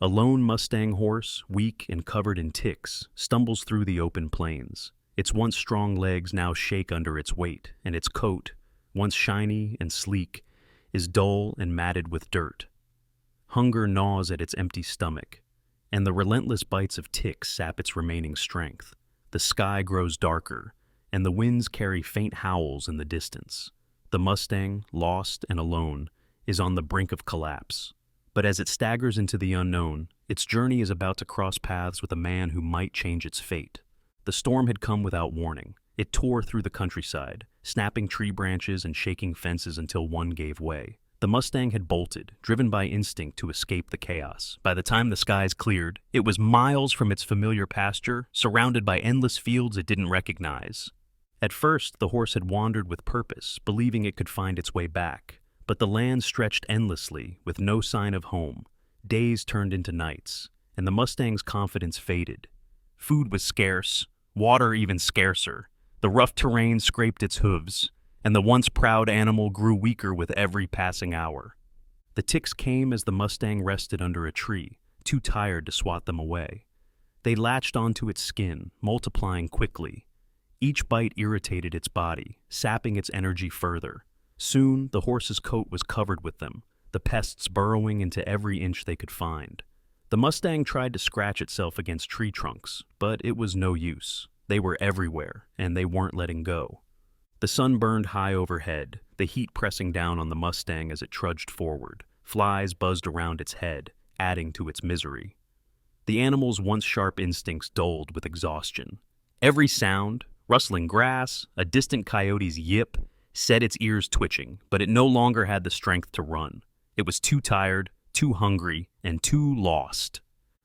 A lone Mustang horse, weak and covered in ticks, stumbles through the open plains. Its once strong legs now shake under its weight, and its coat, once shiny and sleek, is dull and matted with dirt. Hunger gnaws at its empty stomach, and the relentless bites of ticks sap its remaining strength. The sky grows darker, and the winds carry faint howls in the distance. The Mustang, lost and alone, is on the brink of collapse. But as it staggers into the unknown, its journey is about to cross paths with a man who might change its fate. The storm had come without warning. It tore through the countryside, snapping tree branches and shaking fences until one gave way. The Mustang had bolted, driven by instinct to escape the chaos. By the time the skies cleared, it was miles from its familiar pasture, surrounded by endless fields it didn't recognize. At first, the horse had wandered with purpose, believing it could find its way back. But the land stretched endlessly, with no sign of home. Days turned into nights, and the Mustang's confidence faded. Food was scarce, water even scarcer. The rough terrain scraped its hooves, and the once proud animal grew weaker with every passing hour. The ticks came as the Mustang rested under a tree, too tired to swat them away. They latched onto its skin, multiplying quickly. Each bite irritated its body, sapping its energy further. Soon, the horse's coat was covered with them, the pests burrowing into every inch they could find. The Mustang tried to scratch itself against tree trunks, but it was no use. They were everywhere, and they weren't letting go. The sun burned high overhead, the heat pressing down on the Mustang as it trudged forward. Flies buzzed around its head, adding to its misery. The animal's once sharp instincts dulled with exhaustion. Every sound, rustling grass, a distant coyote's yip, set its ears twitching, but it no longer had the strength to run. It was too tired, too hungry, and too lost.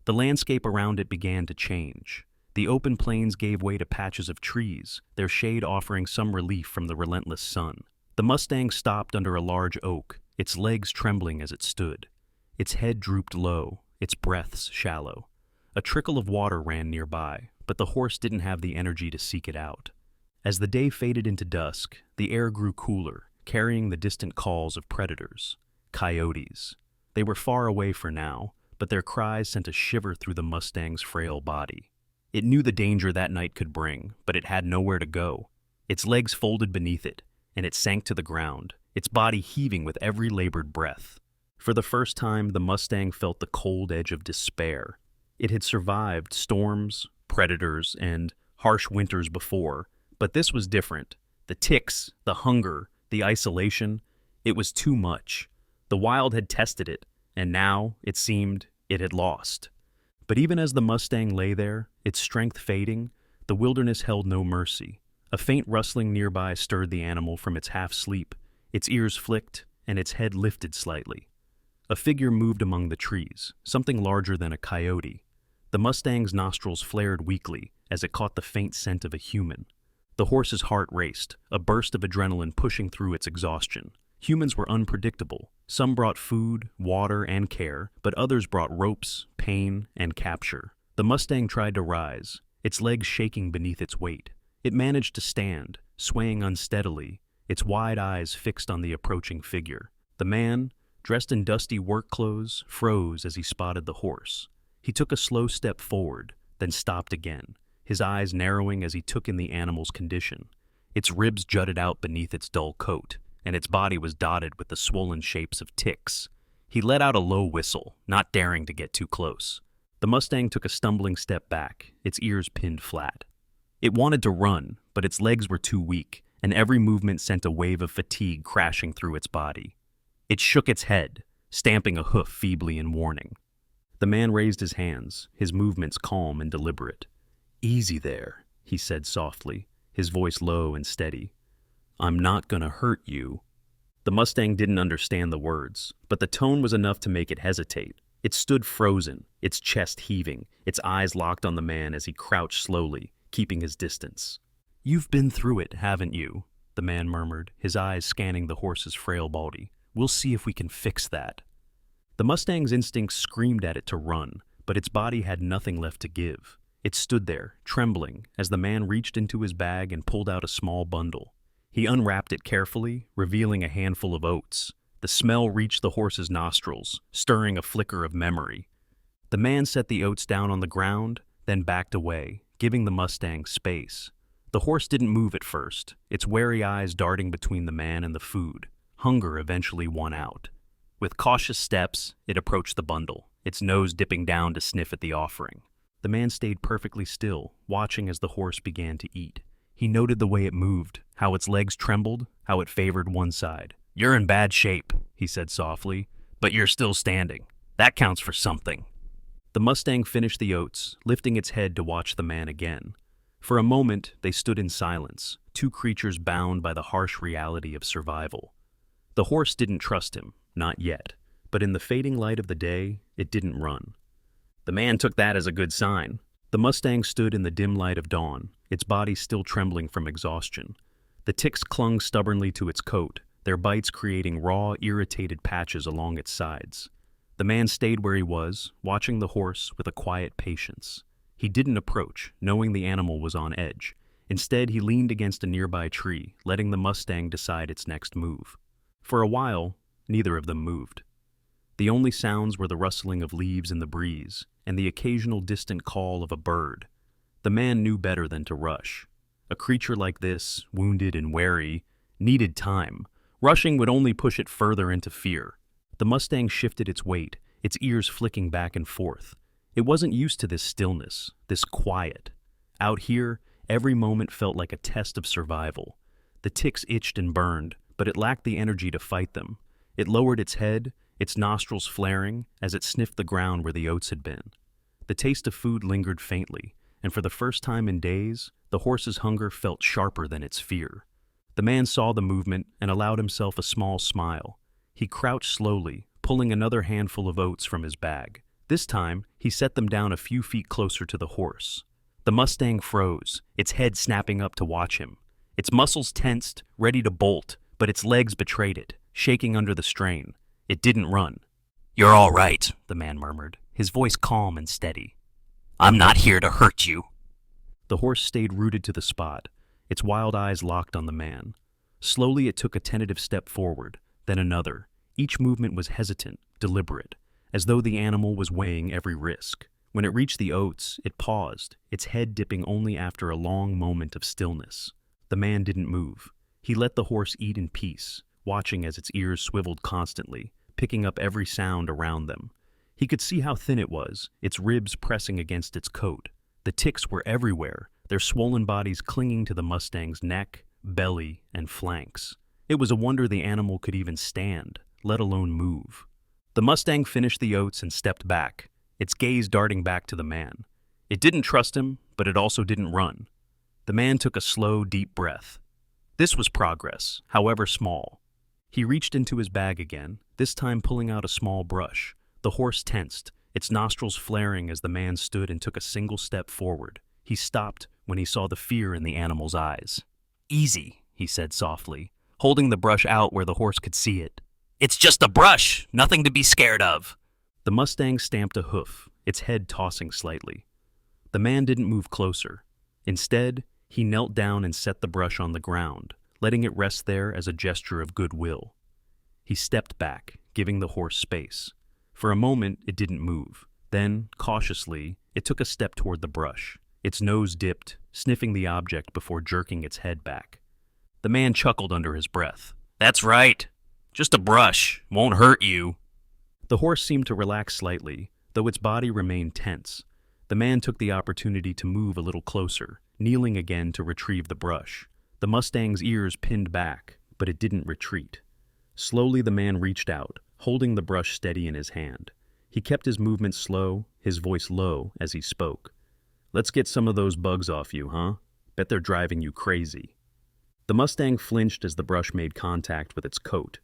The landscape around it began to change. The open plains gave way to patches of trees, their shade offering some relief from the relentless sun. The Mustang stopped under a large oak, its legs trembling as it stood. Its head drooped low, its breaths shallow. A trickle of water ran nearby, but the horse didn't have the energy to seek it out. As the day faded into dusk, the air grew cooler, carrying the distant calls of predators. Coyotes. They were far away for now, but their cries sent a shiver through the Mustang's frail body. It knew the danger that night could bring, but it had nowhere to go. Its legs folded beneath it, and it sank to the ground, its body heaving with every labored breath. For the first time, the Mustang felt the cold edge of despair. It had survived storms, predators, and harsh winters before, but this was different. The ticks, the hunger, the isolation, it was too much. The wild had tested it, and now, it seemed, it had lost. But even as the Mustang lay there, its strength fading, the wilderness held no mercy. A faint rustling nearby stirred the animal from its half-sleep. Its ears flicked, and its head lifted slightly. A figure moved among the trees, something larger than a coyote. The Mustang's nostrils flared weakly as it caught the faint scent of a human. The horse's heart raced, a burst of adrenaline pushing through its exhaustion. Humans were unpredictable. Some brought food, water, and care, but others brought ropes, pain, and capture. The Mustang tried to rise, its legs shaking beneath its weight. It managed to stand, swaying unsteadily, its wide eyes fixed on the approaching figure. The man, dressed in dusty work clothes, froze as he spotted the horse. He took a slow step forward, then stopped again, his eyes narrowing as he took in the animal's condition. Its ribs jutted out beneath its dull coat, and its body was dotted with the swollen shapes of ticks. He let out a low whistle, not daring to get too close. The Mustang took a stumbling step back, its ears pinned flat. It wanted to run, but its legs were too weak, and every movement sent a wave of fatigue crashing through its body. It shook its head, stamping a hoof feebly in warning. The man raised his hands, his movements calm and deliberate. "Easy there," he said softly, his voice low and steady. "I'm not gonna hurt you." The Mustang didn't understand the words, but the tone was enough to make it hesitate. It stood frozen, its chest heaving, its eyes locked on the man as he crouched slowly, keeping his distance. "You've been through it, haven't you?" the man murmured, his eyes scanning the horse's frail body. "We'll see if we can fix that." The Mustang's instincts screamed at it to run, but its body had nothing left to give. It stood there, trembling, as the man reached into his bag and pulled out a small bundle. He unwrapped it carefully, revealing a handful of oats. The smell reached the horse's nostrils, stirring a flicker of memory. The man set the oats down on the ground, then backed away, giving the Mustang space. The horse didn't move at first, its wary eyes darting between the man and the food. Hunger eventually won out. With cautious steps, it approached the bundle, its nose dipping down to sniff at the offering. The man stayed perfectly still, watching as the horse began to eat. He noted the way it moved, how its legs trembled, how it favored one side. "You're in bad shape," he said softly, "but you're still standing. That counts for something." The Mustang finished the oats, lifting its head to watch the man again. For a moment, they stood in silence, two creatures bound by the harsh reality of survival. The horse didn't trust him, not yet, but in the fading light of the day, it didn't run. The man took that as a good sign. The Mustang stood in the dim light of dawn, its body still trembling from exhaustion. The ticks clung stubbornly to its coat, their bites creating raw, irritated patches along its sides. The man stayed where he was, watching the horse with a quiet patience. He didn't approach, knowing the animal was on edge. Instead, he leaned against a nearby tree, letting the Mustang decide its next move. For a while, neither of them moved. The only sounds were the rustling of leaves in the breeze and the occasional distant call of a bird. The man knew better than to rush. A creature like this, wounded and wary, needed time. Rushing would only push it further into fear. The Mustang shifted its weight, its ears flicking back and forth. It wasn't used to this stillness, this quiet. Out here, every moment felt like a test of survival. The ticks itched and burned, but it lacked the energy to fight them. It lowered its head, its nostrils flaring, as it sniffed the ground where the oats had been. The taste of food lingered faintly, and for the first time in days, the horse's hunger felt sharper than its fear. The man saw the movement and allowed himself a small smile. He crouched slowly, pulling another handful of oats from his bag. This time, he set them down a few feet closer to the horse. The Mustang froze, its head snapping up to watch him. Its muscles tensed, ready to bolt, but its legs betrayed it, shaking under the strain. It didn't run. "You're all right," the man murmured, his voice calm and steady. "I'm not here to hurt you." The horse stayed rooted to the spot, its wild eyes locked on the man. Slowly it took a tentative step forward, then another. Each movement was hesitant, deliberate, as though the animal was weighing every risk. When it reached the oats, it paused, its head dipping only after a long moment of stillness. The man didn't move. He let the horse eat in peace, watching as its ears swiveled constantly, picking up every sound around them. He could see how thin it was, its ribs pressing against its coat. The ticks were everywhere, their swollen bodies clinging to the Mustang's neck, belly, and flanks. It was a wonder the animal could even stand, let alone move. The Mustang finished the oats and stepped back, its gaze darting back to the man. It didn't trust him, but it also didn't run. The man took a slow, deep breath. This was progress, however small. He reached into his bag again, this time pulling out a small brush. The horse tensed, its nostrils flaring as the man stood and took a single step forward. He stopped when he saw the fear in the animal's eyes. "Easy," he said softly, holding the brush out where the horse could see it. "It's just a brush, nothing to be scared of." The Mustang stamped a hoof, its head tossing slightly. The man didn't move closer. Instead, he knelt down and set the brush on the ground, letting it rest there as a gesture of goodwill. He stepped back, giving the horse space. For a moment, it didn't move. Then, cautiously, it took a step toward the brush. Its nose dipped, sniffing the object before jerking its head back. The man chuckled under his breath. "That's right. Just a brush. Won't hurt you." The horse seemed to relax slightly, though its body remained tense. The man took the opportunity to move a little closer, kneeling again to retrieve the brush. The Mustang's ears pinned back, but it didn't retreat. Slowly the man reached out, holding the brush steady in his hand. He kept his movements slow, his voice low as he spoke. "Let's get some of those bugs off you, huh? Bet they're driving you crazy." The Mustang flinched as the brush made contact with its coat.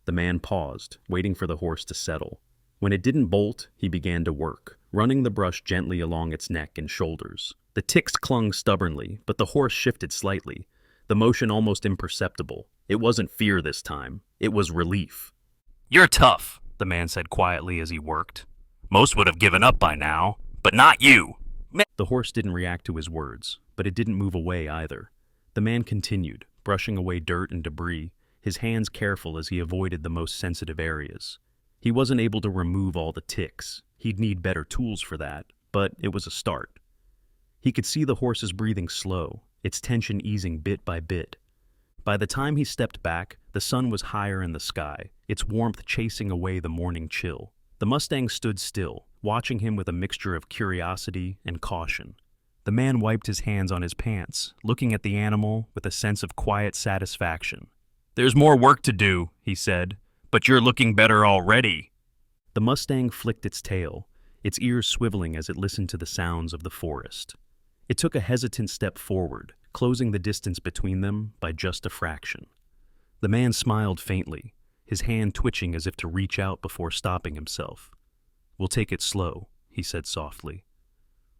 The man paused, waiting for the horse to settle. When it didn't bolt, he began to work, running the brush gently along its neck and shoulders. The ticks clung stubbornly, but the horse shifted slightly, the motion almost imperceptible. It wasn't fear this time, it was relief. "You're tough," the man said quietly as he worked. "Most would have given up by now, but not you." The horse didn't react to his words, but it didn't move away either. The man continued, brushing away dirt and debris, his hands careful as he avoided the most sensitive areas. He wasn't able to remove all the ticks. He'd need better tools for that, but it was a start. He could see the horse's breathing slow, its tension easing bit by bit. By the time he stepped back, the sun was higher in the sky, its warmth chasing away the morning chill. The Mustang stood still, watching him with a mixture of curiosity and caution. The man wiped his hands on his pants, looking at the animal with a sense of quiet satisfaction. "There's more work to do," he said, "but you're looking better already." The Mustang flicked its tail, its ears swiveling as it listened to the sounds of the forest. It took a hesitant step forward, closing the distance between them by just a fraction. The man smiled faintly, his hand twitching as if to reach out before stopping himself. "We'll take it slow," he said softly.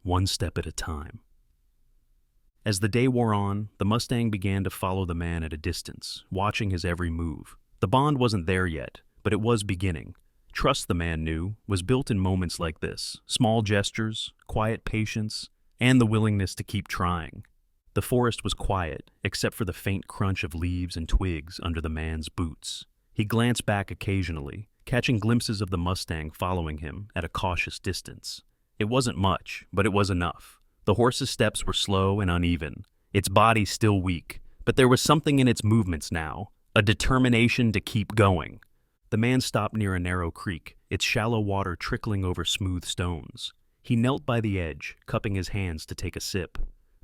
"One step at a time." As the day wore on, the Mustang began to follow the man at a distance, watching his every move. The bond wasn't there yet, but it was beginning. Trust, the man knew, was built in moments like this: small gestures, quiet patience, and the willingness to keep trying. The forest was quiet, except for the faint crunch of leaves and twigs under the man's boots. He glanced back occasionally, catching glimpses of the Mustang following him at a cautious distance. It wasn't much, but it was enough. The horse's steps were slow and uneven, its body still weak, but there was something in its movements now, a determination to keep going. The man stopped near a narrow creek, its shallow water trickling over smooth stones. He knelt by the edge, cupping his hands to take a sip.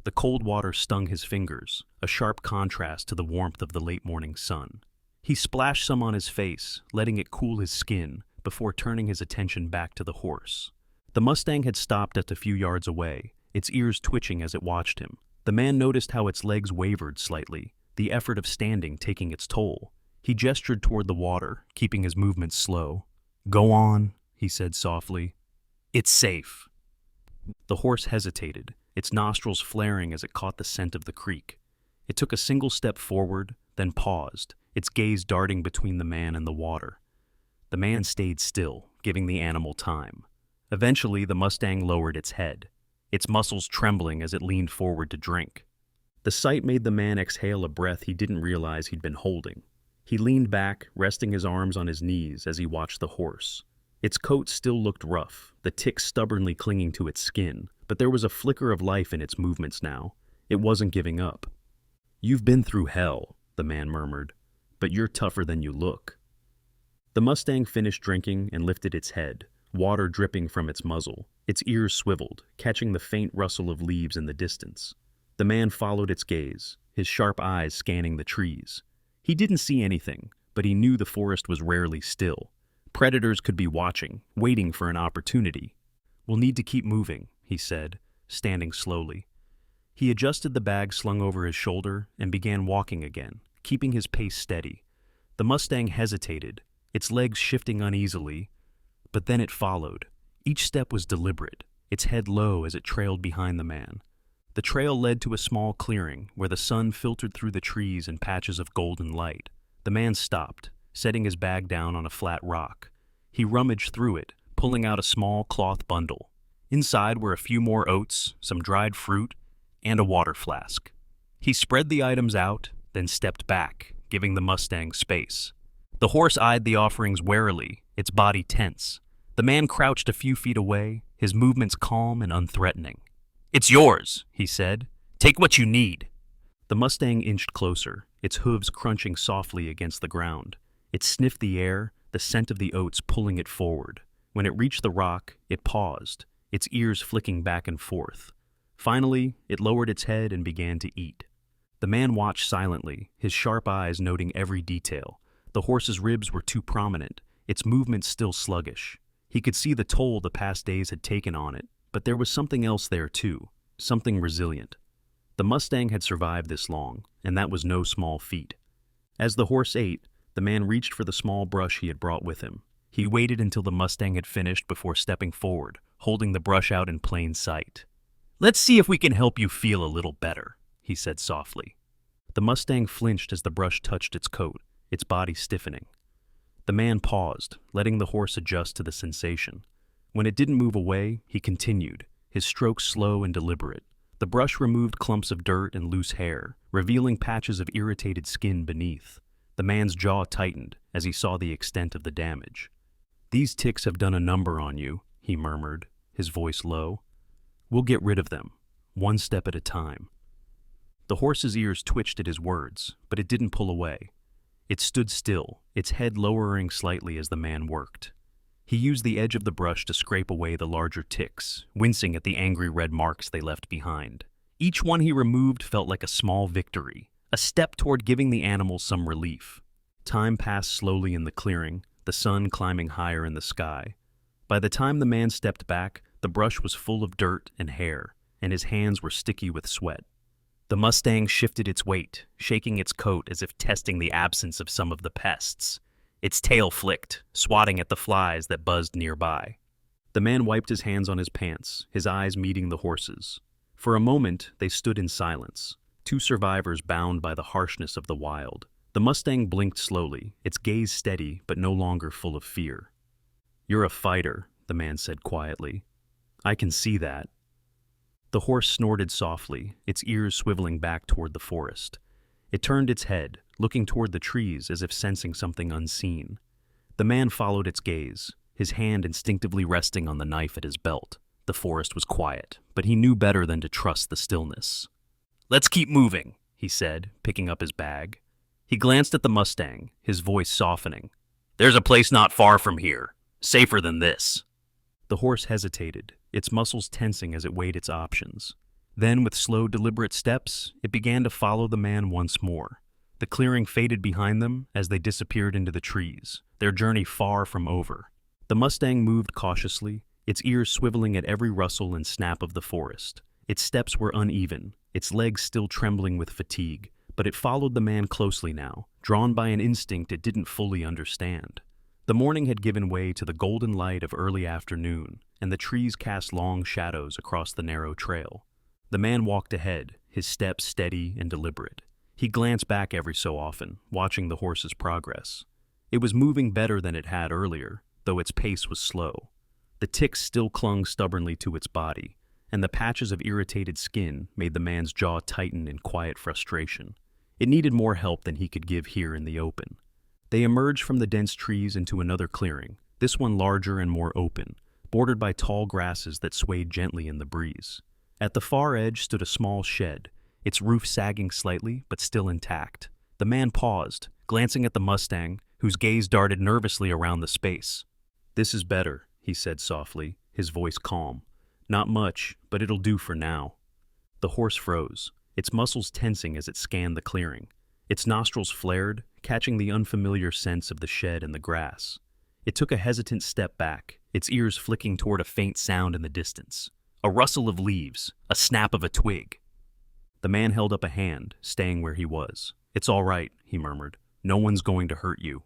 The cold water stung his fingers, a sharp contrast to the warmth of the late morning sun. He splashed some on his face, letting it cool his skin, before turning his attention back to the horse. The Mustang had stopped at a few yards away, its ears twitching as it watched him. The man noticed how its legs wavered slightly, the effort of standing taking its toll. He gestured toward the water, keeping his movements slow. "Go on," he said softly. "It's safe." The horse hesitated, its nostrils flaring as it caught the scent of the creek. It took a single step forward, then paused, its gaze darting between the man and the water. The man stayed still, giving the animal time. Eventually, the Mustang lowered its head, its muscles trembling as it leaned forward to drink. The sight made the man exhale a breath he didn't realize he'd been holding. He leaned back, resting his arms on his knees as he watched the horse. Its coat still looked rough, the ticks stubbornly clinging to its skin, but there was a flicker of life in its movements now. It wasn't giving up. "You've been through hell," the man murmured, "but you're tougher than you look." The Mustang finished drinking and lifted its head, water dripping from its muzzle. Its ears swiveled, catching the faint rustle of leaves in the distance. The man followed its gaze, his sharp eyes scanning the trees. He didn't see anything, but he knew the forest was rarely still. Predators could be watching, waiting for an opportunity. "We'll need to keep moving," he said, standing slowly. He adjusted the bag slung over his shoulder and began walking again, keeping his pace steady. The Mustang hesitated, its legs shifting uneasily, but then it followed. Each step was deliberate, its head low as it trailed behind the man. The trail led to a small clearing where the sun filtered through the trees in patches of golden light. The man stopped, setting his bag down on a flat rock. He rummaged through it, pulling out a small cloth bundle. Inside were a few more oats, some dried fruit, and a water flask. He spread the items out, then stepped back, giving the Mustang space. The horse eyed the offerings warily, its body tense. The man crouched a few feet away, his movements calm and unthreatening. "It's yours," he said. "Take what you need." The Mustang inched closer, its hooves crunching softly against the ground. It sniffed the air, the scent of the oats pulling it forward. When it reached the rock, it paused, its ears flicking back and forth. Finally, it lowered its head and began to eat. The man watched silently, his sharp eyes noting every detail. The horse's ribs were too prominent, its movements still sluggish. He could see the toll the past days had taken on it, but there was something else there too, something resilient. The Mustang had survived this long, and that was no small feat. As the horse ate, the man reached for the small brush he had brought with him. He waited until the Mustang had finished before stepping forward, holding the brush out in plain sight. "Let's see if we can help you feel a little better," he said softly. The Mustang flinched as the brush touched its coat, its body stiffening. The man paused, letting the horse adjust to the sensation. When it didn't move away, he continued, his strokes slow and deliberate. The brush removed clumps of dirt and loose hair, revealing patches of irritated skin beneath. The man's jaw tightened as he saw the extent of the damage. "These ticks have done a number on you," he he murmured, his voice low. We'll get rid of them, one step at a time. The horse's ears twitched at his words, but it didn't pull away. It stood still, its head lowering slightly as the man worked. He used the edge of the brush to scrape away the larger ticks, wincing at the angry red marks they left behind. Each one he removed felt like a small victory, a step toward giving the animals some relief. Time passed slowly in the clearing, the sun climbing higher in the sky. By the time the man stepped back, the brush was full of dirt and hair, and his hands were sticky with sweat. The Mustang shifted its weight, shaking its coat as if testing the absence of some of the pests. Its tail flicked, swatting at the flies that buzzed nearby. The man wiped his hands on his pants, his eyes meeting the horse's. For a moment, they stood in silence, two survivors bound by the harshness of the wild. The Mustang blinked slowly, its gaze steady but no longer full of fear. "You're a fighter," the man said quietly. "I can see that." The horse snorted softly, its ears swiveling back toward the forest. It turned its head, looking toward the trees as if sensing something unseen. The man followed its gaze, his hand instinctively resting on the knife at his belt. The forest was quiet, but he knew better than to trust the stillness. "Let's keep moving," he said, picking up his bag. He glanced at the Mustang, his voice softening. "There's a place not far from here, safer than this." The horse hesitated, its muscles tensing as it weighed its options. Then, with slow, deliberate steps, it began to follow the man once more. The clearing faded behind them as they disappeared into the trees, their journey far from over. The Mustang moved cautiously, its ears swiveling at every rustle and snap of the forest. Its steps were uneven, its legs still trembling with fatigue, but it followed the man closely now, drawn by an instinct it didn't fully understand. The morning had given way to the golden light of early afternoon, and the trees cast long shadows across the narrow trail. The man walked ahead, his steps steady and deliberate. He glanced back every so often, watching the horse's progress. It was moving better than it had earlier, though its pace was slow. The ticks still clung stubbornly to its body, and the patches of irritated skin made the man's jaw tighten in quiet frustration. It needed more help than he could give here in the open. They emerged from the dense trees into another clearing, this one larger and more open, bordered by tall grasses that swayed gently in the breeze. At the far edge stood a small shed, its roof sagging slightly but still intact. The man paused, glancing at the Mustang, whose gaze darted nervously around the space. "This is better," he said softly, his voice calm. "Not much, but it'll do for now." The horse froze, its muscles tensing as it scanned the clearing. Its nostrils flared, catching the unfamiliar scents of the shed and the grass. It took a hesitant step back, its ears flicking toward a faint sound in the distance. A rustle of leaves, a snap of a twig. The man held up a hand, staying where he was. "It's all right," he murmured. "No one's going to hurt you."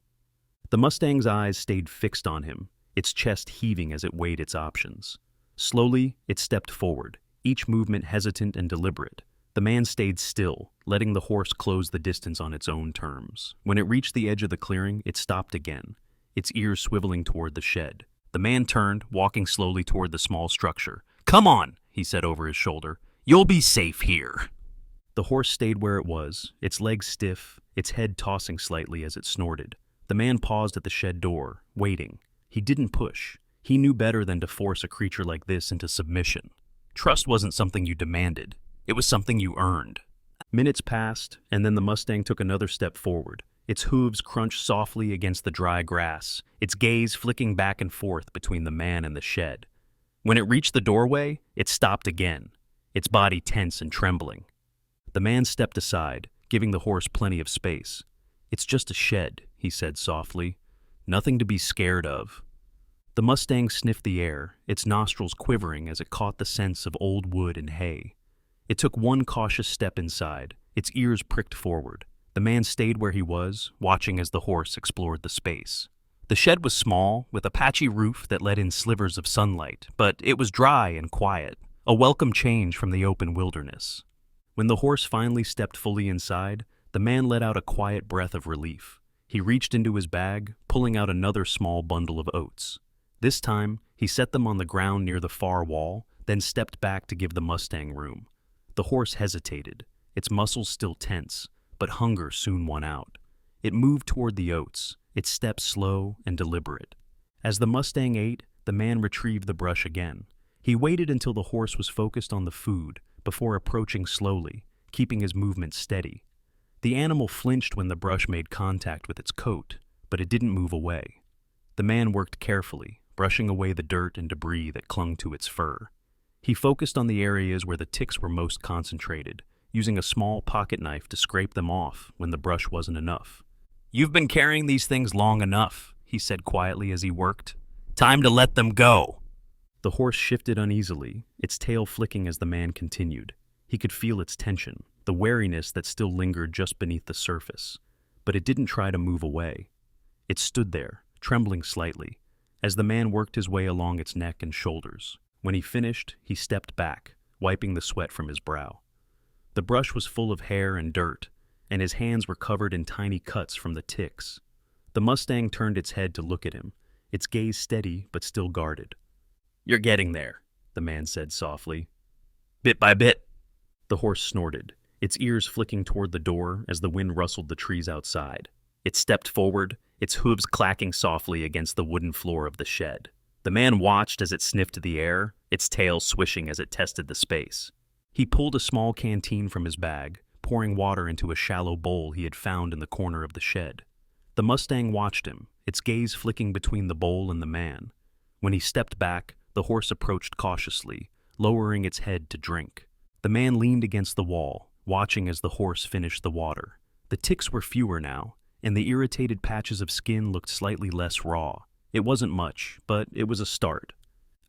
The Mustang's eyes stayed fixed on him, its chest heaving as it weighed its options. Slowly, it stepped forward, each movement hesitant and deliberate. The man stayed still, letting the horse close the distance on its own terms. When it reached the edge of the clearing, it stopped again, its ears swiveling toward the shed. The man turned, walking slowly toward the small structure. "Come on," he said over his shoulder. "You'll be safe here." The horse stayed where it was, its legs stiff, its head tossing slightly as it snorted. The man paused at the shed door, waiting. He didn't push. He knew better than to force a creature like this into submission. Trust wasn't something you demanded. It was something you earned. Minutes passed, and then the Mustang took another step forward. Its hooves crunched softly against the dry grass, its gaze flicking back and forth between the man and the shed. When it reached the doorway, it stopped again, its body tense and trembling. The man stepped aside, giving the horse plenty of space. "It's just a shed," he said softly. "Nothing to be scared of." The Mustang sniffed the air, its nostrils quivering as it caught the scents of old wood and hay. It took one cautious step inside, its ears pricked forward. The man stayed where he was, watching as the horse explored the space. The shed was small, with a patchy roof that let in slivers of sunlight, but it was dry and quiet, a welcome change from the open wilderness. When the horse finally stepped fully inside, the man let out a quiet breath of relief. He reached into his bag, pulling out another small bundle of oats. This time, he set them on the ground near the far wall, then stepped back to give the Mustang room. The horse hesitated, its muscles still tense, but hunger soon won out. It moved toward the oats, its steps slow and deliberate. As the Mustang ate, The man retrieved the brush again. He waited until the horse was focused on the food before approaching slowly, keeping his movement steady. The animal flinched when the brush made contact with its coat, but it didn't move away. The man worked carefully, brushing away the dirt and debris that clung to its fur. He focused on the areas where the ticks were most concentrated, using a small pocket knife to scrape them off when the brush wasn't enough. "You've been carrying these things long enough," he said quietly as he worked. "Time to let them go." The horse shifted uneasily, its tail flicking as the man continued. He could feel its tension, the wariness that still lingered just beneath the surface, but it didn't try to move away. It stood there, trembling slightly, as the man worked his way along its neck and shoulders. When he finished, he stepped back, wiping the sweat from his brow. The brush was full of hair and dirt, and his hands were covered in tiny cuts from the ticks. The Mustang turned its head to look at him, its gaze steady but still guarded. "You're getting there," the man said softly. "Bit by bit." The horse snorted, its ears flicking toward the door as the wind rustled the trees outside. It stepped forward, its hooves clacking softly against the wooden floor of the shed. The man watched as it sniffed the air, its tail swishing as it tested the space. He pulled a small canteen from his bag, pouring water into a shallow bowl he had found in the corner of the shed. The Mustang watched him, its gaze flicking between the bowl and the man. When he stepped back, the horse approached cautiously, lowering its head to drink. The man leaned against the wall, watching as the horse finished the water. The ticks were fewer now, and the irritated patches of skin looked slightly less raw. It wasn't much, but it was a start.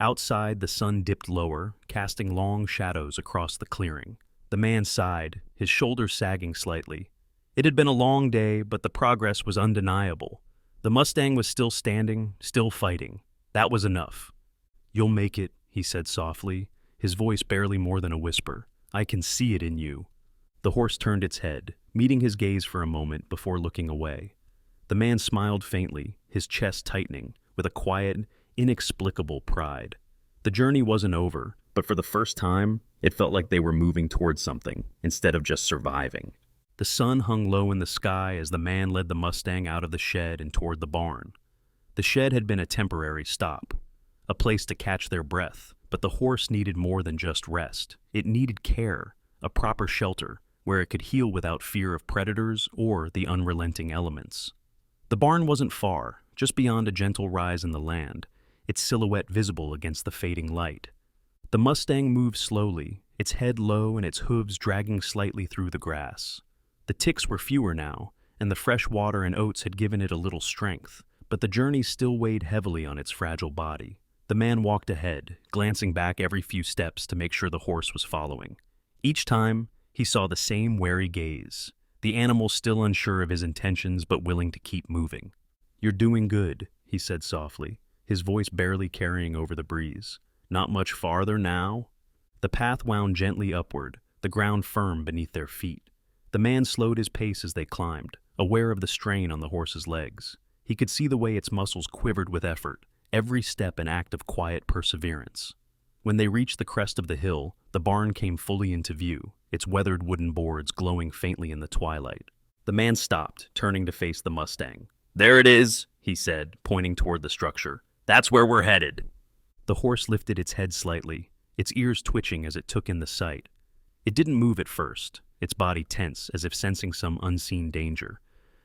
Outside, the sun dipped lower, casting long shadows across the clearing. The man sighed, his shoulders sagging slightly. It had been a long day, but the progress was undeniable. The Mustang was still standing, still fighting. That was enough. "You'll make it," he said softly, his voice barely more than a whisper. "I can see it in you." The horse turned its head, meeting his gaze for a moment before looking away. The man smiled faintly, his chest tightening, with a quiet, inexplicable pride. The journey wasn't over, but for the first time, it felt like they were moving towards something, instead of just surviving. The sun hung low in the sky as the man led the Mustang out of the shed and toward the barn. The shed had been a temporary stop, a place to catch their breath, but the horse needed more than just rest. It needed care, a proper shelter, where it could heal without fear of predators or the unrelenting elements. The barn wasn't far, just beyond a gentle rise in the land, its silhouette visible against the fading light. The Mustang moved slowly, its head low and its hooves dragging slightly through the grass. The ticks were fewer now, and the fresh water and oats had given it a little strength, but the journey still weighed heavily on its fragile body. The man walked ahead, glancing back every few steps to make sure the horse was following. Each time, he saw the same wary gaze, the animal still unsure of his intentions but willing to keep moving. "You're doing good," he said softly, his voice barely carrying over the breeze. "Not much farther now?" The path wound gently upward, the ground firm beneath their feet. The man slowed his pace as they climbed, aware of the strain on the horse's legs. He could see the way its muscles quivered with effort, every step an act of quiet perseverance. When they reached the crest of the hill, the barn came fully into view, its weathered wooden boards glowing faintly in the twilight. The man stopped, turning to face the Mustang. "There it is," he said, pointing toward the structure. "That's where we're headed." The horse lifted its head slightly, its ears twitching as it took in the sight. It didn't move at first, its body tense as if sensing some unseen danger.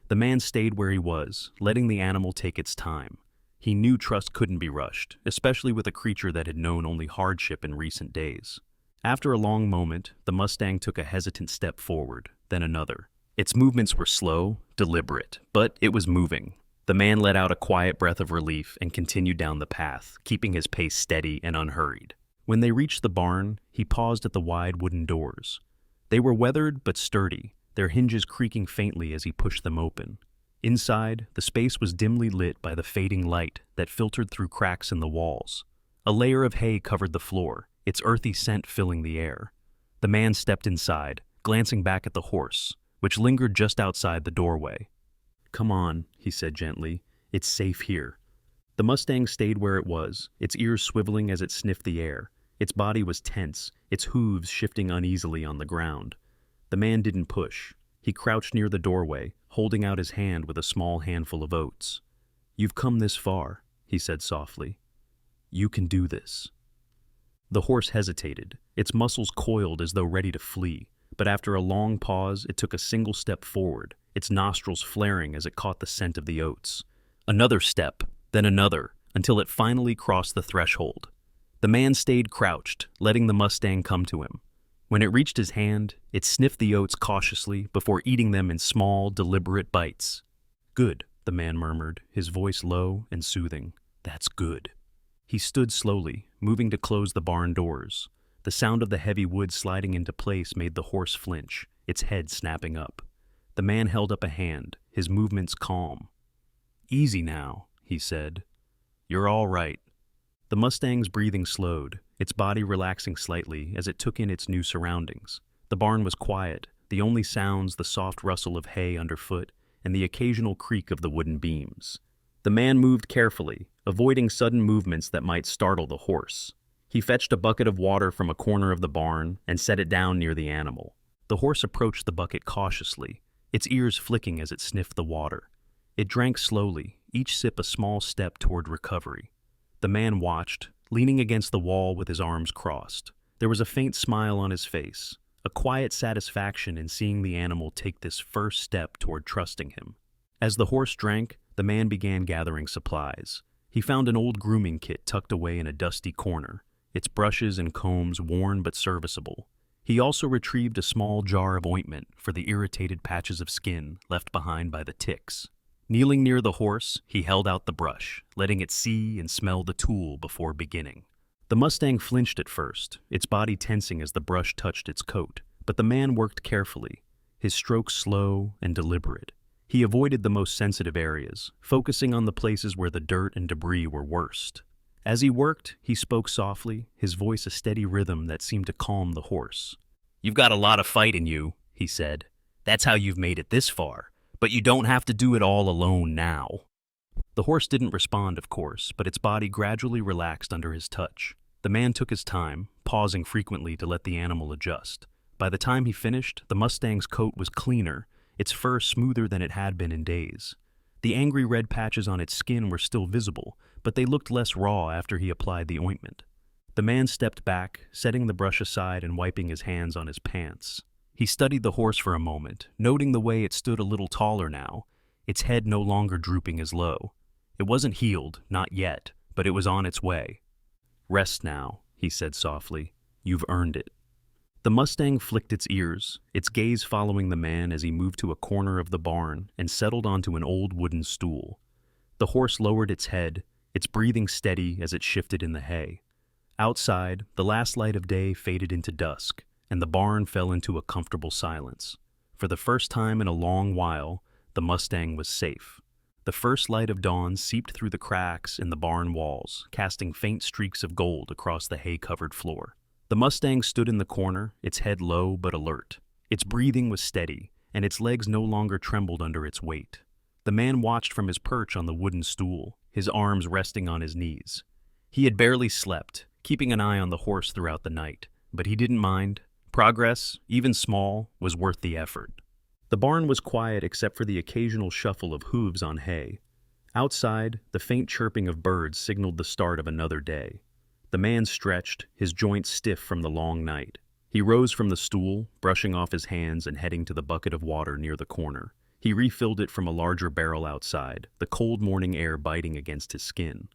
The man stayed where he was, letting the animal take its time. He knew trust couldn't be rushed, especially with a creature that had known only hardship in recent days. After a long moment, the Mustang took a hesitant step forward, then another. Its movements were slow, deliberate, but it was moving. The man let out a quiet breath of relief and continued down the path, keeping his pace steady and unhurried. When they reached the barn, he paused at the wide wooden doors. They were weathered but sturdy, their hinges creaking faintly as he pushed them open. Inside, the space was dimly lit by the fading light that filtered through cracks in the walls. A layer of hay covered the floor, its earthy scent filling the air. The man stepped inside, glancing back at the horse, which lingered just outside the doorway. "Come on," he said gently. "It's safe here." The Mustang stayed where it was, its ears swiveling as it sniffed the air. Its body was tense, its hooves shifting uneasily on the ground. The man didn't push. He crouched near the doorway, holding out his hand with a small handful of oats. "You've come this far," he said softly. You can do this." The horse hesitated, its muscles coiled as though ready to flee, but after a long pause, it took a single step forward, its nostrils flaring as it caught the scent of the oats. Another step, then another, until it finally crossed the threshold. The man stayed crouched, letting the Mustang come to him. When it reached his hand, it sniffed the oats cautiously before eating them in small, deliberate bites. "Good," the man murmured, his voice low and soothing. "That's good." He stood slowly, moving to close the barn doors. The sound of the heavy wood sliding into place made the horse flinch, its head snapping up. The man held up a hand, his movements calm. "Easy now," he said. "You're all right." The Mustang's breathing slowed, its body relaxing slightly as it took in its new surroundings. The barn was quiet, the only sounds the soft rustle of hay underfoot and the occasional creak of the wooden beams. The man moved carefully, avoiding sudden movements that might startle the horse. He fetched a bucket of water from a corner of the barn and set it down near the animal. The horse approached the bucket cautiously, its ears flicking as it sniffed the water. It drank slowly, each sip a small step toward recovery. The man watched, leaning against the wall with his arms crossed. There was a faint smile on his face, a quiet satisfaction in seeing the animal take this first step toward trusting him. As the horse drank, the man began gathering supplies. He found an old grooming kit tucked away in a dusty corner, its brushes and combs worn but serviceable. He also retrieved a small jar of ointment for the irritated patches of skin left behind by the ticks. Kneeling near the horse, he held out the brush, letting it see and smell the tool before beginning. The Mustang flinched at first, its body tensing as the brush touched its coat, but the man worked carefully, his strokes slow and deliberate. He avoided the most sensitive areas, focusing on the places where the dirt and debris were worst. As he worked, he spoke softly, his voice a steady rhythm that seemed to calm the horse. "You've got a lot of fight in you," he said. "That's how you've made it this far. But you don't have to do it all alone now." The horse didn't respond, of course, but its body gradually relaxed under his touch. The man took his time, pausing frequently to let the animal adjust. By the time he finished, the Mustang's coat was cleaner, its fur smoother than it had been in days. The angry red patches on its skin were still visible, but they looked less raw after he applied the ointment. The man stepped back, setting the brush aside and wiping his hands on his pants. He studied the horse for a moment, noting the way it stood a little taller now, its head no longer drooping as low. It wasn't healed, not yet, but it was on its way. "Rest now," he said softly. "You've earned it." The Mustang flicked its ears, its gaze following the man as he moved to a corner of the barn and settled onto an old wooden stool. The horse lowered its head, its breathing steady as it shifted in the hay. Outside, the last light of day faded into dusk, and the barn fell into a comfortable silence. For the first time in a long while, the Mustang was safe. The first light of dawn seeped through the cracks in the barn walls, casting faint streaks of gold across the hay-covered floor. The Mustang stood in the corner, its head low but alert. Its breathing was steady, and its legs no longer trembled under its weight. The man watched from his perch on the wooden stool, his arms resting on his knees. He had barely slept, keeping an eye on the horse throughout the night, but he didn't mind. Progress, even small, was worth the effort. The barn was quiet except for the occasional shuffle of hooves on hay. Outside, the faint chirping of birds signaled the start of another day. The man stretched, his joints stiff from the long night. He rose from the stool, brushing off his hands and heading to the bucket of water near the corner. He refilled it from a larger barrel outside, the cold morning air biting against his skin.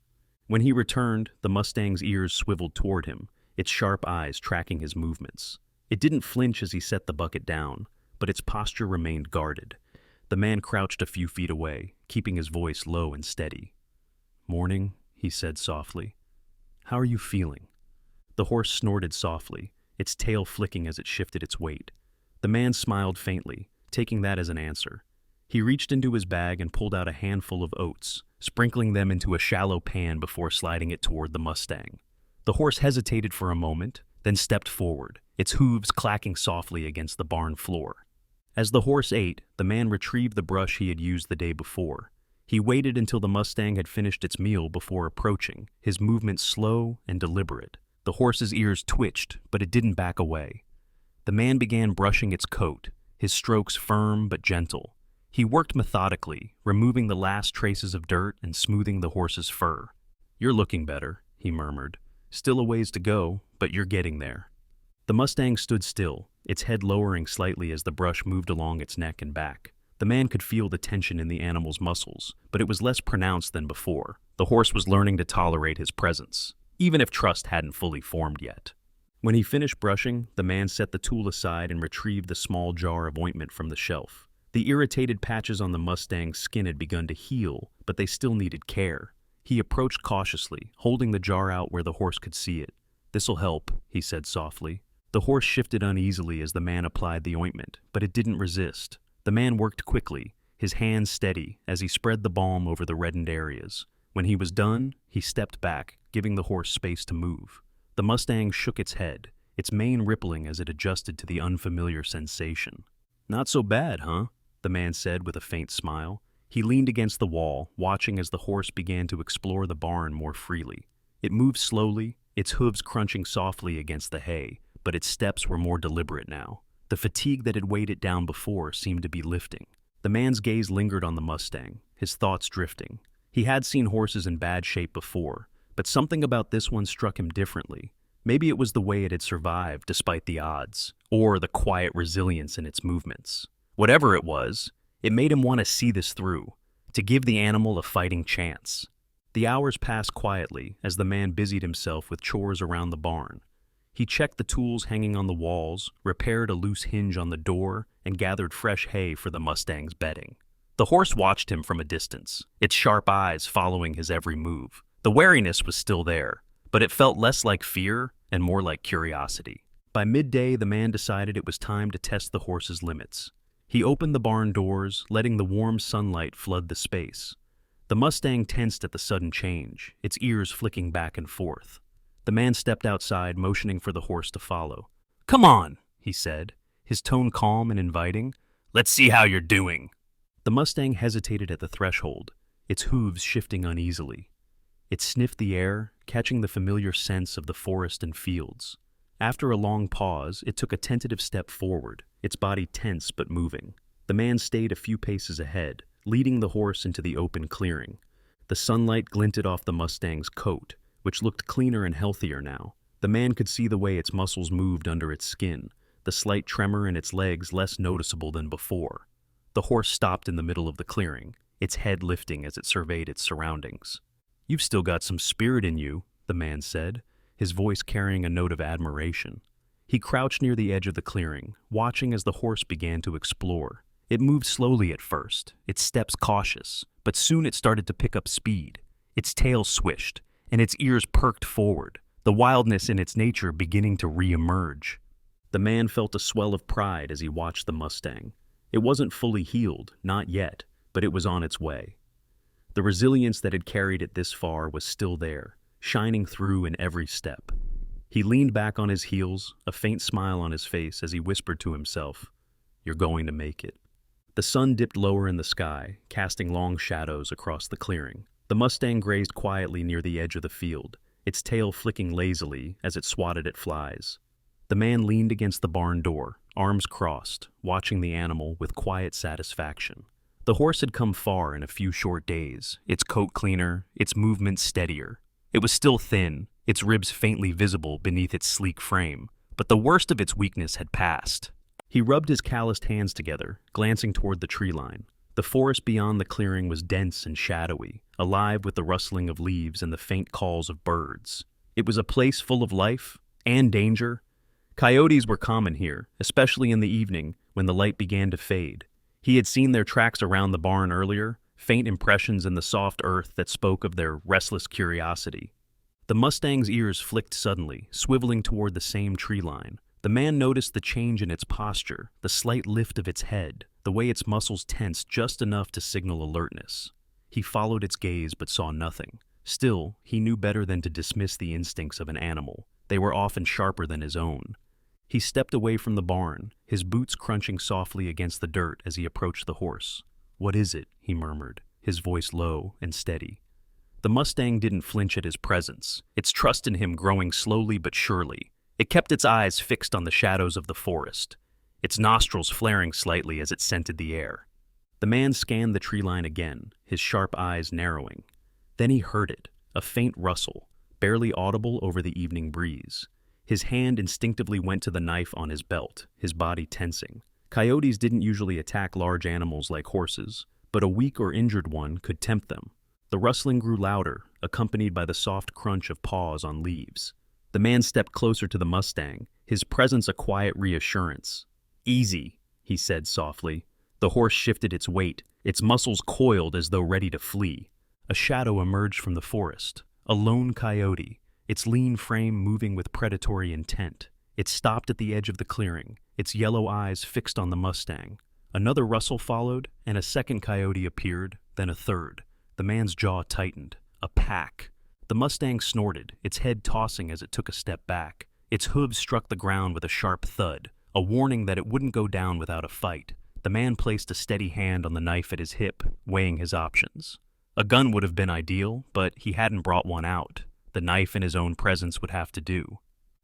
When he returned, the Mustang's ears swiveled toward him, its sharp eyes tracking his movements. It didn't flinch as he set the bucket down, but its posture remained guarded. The man crouched a few feet away, keeping his voice low and steady. "Morning," he said softly. "How are you feeling?" The horse snorted softly, its tail flicking as it shifted its weight. The man smiled faintly, taking that as an answer. He reached into his bag and pulled out a handful of oats, sprinkling them into a shallow pan before sliding it toward the Mustang. The horse hesitated for a moment, then stepped forward, its hooves clacking softly against the barn floor. As the horse ate, the man retrieved the brush he had used the day before. He waited until the Mustang had finished its meal before approaching, his movements slow and deliberate. The horse's ears twitched, but it didn't back away. The man began brushing its coat, his strokes firm but gentle. He worked methodically, removing the last traces of dirt and smoothing the horse's fur. "You're looking better," he murmured. Still a ways to go, but you're getting there. The Mustang stood still, its head lowering slightly as the brush moved along its neck and back. The man could feel the tension in the animal's muscles, but it was less pronounced than before. The horse was learning to tolerate his presence, even if trust hadn't fully formed yet. When he finished brushing, the man set the tool aside and retrieved the small jar of ointment from the shelf. The irritated patches on the Mustang's skin had begun to heal, but they still needed care. He approached cautiously, holding the jar out where the horse could see it. "This'll help," he said softly. The horse shifted uneasily as the man applied the ointment, but it didn't resist. The man worked quickly, his hands steady, as he spread the balm over the reddened areas. When he was done, he stepped back, giving the horse space to move. The Mustang shook its head, its mane rippling as it adjusted to the unfamiliar sensation. "Not so bad, huh?" the man said with a faint smile. He leaned against the wall, watching as the horse began to explore the barn more freely. It moved slowly, its hooves crunching softly against the hay, but its steps were more deliberate now. The fatigue that had weighed it down before seemed to be lifting. The man's gaze lingered on the Mustang, his thoughts drifting. He had seen horses in bad shape before, but something about this one struck him differently. Maybe it was the way it had survived despite the odds, or the quiet resilience in its movements. Whatever it was, it made him want to see this through, to give the animal a fighting chance. The hours passed quietly as the man busied himself with chores around the barn. He checked the tools hanging on the walls, repaired a loose hinge on the door, and gathered fresh hay for the Mustang's bedding. The horse watched him from a distance, its sharp eyes following his every move. The wariness was still there, but it felt less like fear and more like curiosity. By midday, the man decided it was time to test the horse's limits. He opened the barn doors, letting the warm sunlight flood the space. The Mustang tensed at the sudden change, its ears flicking back and forth. The man stepped outside, motioning for the horse to follow. "Come on," he said, his tone calm and inviting. "Let's see how you're doing." The Mustang hesitated at the threshold, its hooves shifting uneasily. It sniffed the air, catching the familiar scents of the forest and fields. After a long pause, it took a tentative step forward, its body tense but moving. The man stayed a few paces ahead, leading the horse into the open clearing. The sunlight glinted off the Mustang's coat, which looked cleaner and healthier now. The man could see the way its muscles moved under its skin, the slight tremor in its legs less noticeable than before. The horse stopped in the middle of the clearing, its head lifting as it surveyed its surroundings. "You've still got some spirit in you," the man said, his voice carrying a note of admiration. He crouched near the edge of the clearing, watching as the horse began to explore. It moved slowly at first, its steps cautious, but soon it started to pick up speed. Its tail swished, and its ears perked forward, the wildness in its nature beginning to re-emerge. The man felt a swell of pride as he watched the Mustang. It wasn't fully healed, not yet, but it was on its way. The resilience that had carried it this far was still there, shining through in every step. He leaned back on his heels, a faint smile on his face as he whispered to himself, "You're going to make it." The sun dipped lower in the sky, casting long shadows across the clearing. The Mustang grazed quietly near the edge of the field, its tail flicking lazily as it swatted at flies. The man leaned against the barn door, arms crossed, watching the animal with quiet satisfaction. The horse had come far in a few short days, its coat cleaner, its movements steadier. It was still thin, its ribs faintly visible beneath its sleek frame, but the worst of its weakness had passed. He rubbed his calloused hands together, glancing toward the tree line. The forest beyond the clearing was dense and shadowy, alive with the rustling of leaves and the faint calls of birds. It was a place full of life and danger. Coyotes were common here, especially in the evening when the light began to fade. He had seen their tracks around the barn earlier, faint impressions in the soft earth that spoke of their restless curiosity. The Mustang's ears flicked suddenly, swiveling toward the same tree line. The man noticed the change in its posture, the slight lift of its head, the way its muscles tensed just enough to signal alertness. He followed its gaze but saw nothing. Still, he knew better than to dismiss the instincts of an animal. They were often sharper than his own. He stepped away from the barn, his boots crunching softly against the dirt as he approached the horse. "What is it?" he murmured, his voice low and steady. The Mustang didn't flinch at his presence, its trust in him growing slowly but surely. It kept its eyes fixed on the shadows of the forest, its nostrils flaring slightly as it scented the air. The man scanned the tree line again, his sharp eyes narrowing. Then he heard it, a faint rustle, barely audible over the evening breeze. His hand instinctively went to the knife on his belt, his body tensing. Coyotes didn't usually attack large animals like horses, but a weak or injured one could tempt them. The rustling grew louder, accompanied by the soft crunch of paws on leaves. The man stepped closer to the Mustang, his presence a quiet reassurance. "Easy," he said softly. The horse shifted its weight, its muscles coiled as though ready to flee. A shadow emerged from the forest, a lone coyote, its lean frame moving with predatory intent. It stopped at the edge of the clearing, its yellow eyes fixed on the Mustang. Another rustle followed, and a second coyote appeared, then a third. The man's jaw tightened. A pack. The Mustang snorted, its head tossing as it took a step back. Its hooves struck the ground with a sharp thud, a warning that it wouldn't go down without a fight. The man placed a steady hand on the knife at his hip, weighing his options. A gun would have been ideal, but he hadn't brought one out. The knife in his own presence would have to do.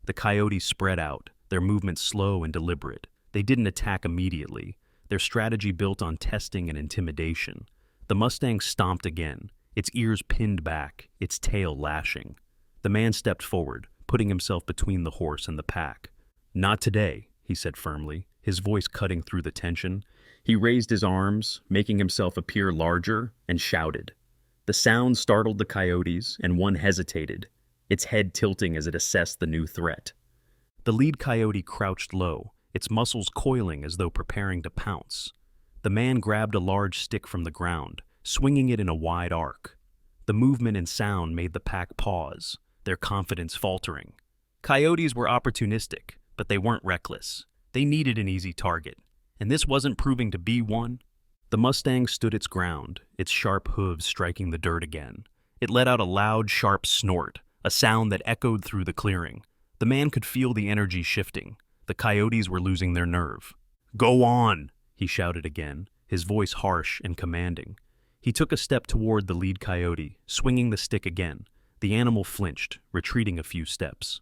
The coyotes spread out, their movements slow and deliberate. They didn't attack immediately, their strategy built on testing and intimidation. The Mustang stomped again, its ears pinned back, its tail lashing. The man stepped forward, putting himself between the horse and the pack. "Not today," he said firmly, his voice cutting through the tension. He raised his arms, making himself appear larger, and shouted. The sound startled the coyotes, and one hesitated, its head tilting as it assessed the new threat. The lead coyote crouched low, its muscles coiling as though preparing to pounce. The man grabbed a large stick from the ground, swinging it in a wide arc. The movement and sound made the pack pause, their confidence faltering. Coyotes were opportunistic, but they weren't reckless. They needed an easy target, and this wasn't proving to be one. The Mustang stood its ground, its sharp hooves striking the dirt again. It let out a loud, sharp snort, a sound that echoed through the clearing. The man could feel the energy shifting. The coyotes were losing their nerve. "Go on!" he shouted again, his voice harsh and commanding. He took a step toward the lead coyote, swinging the stick again. The animal flinched, retreating a few steps.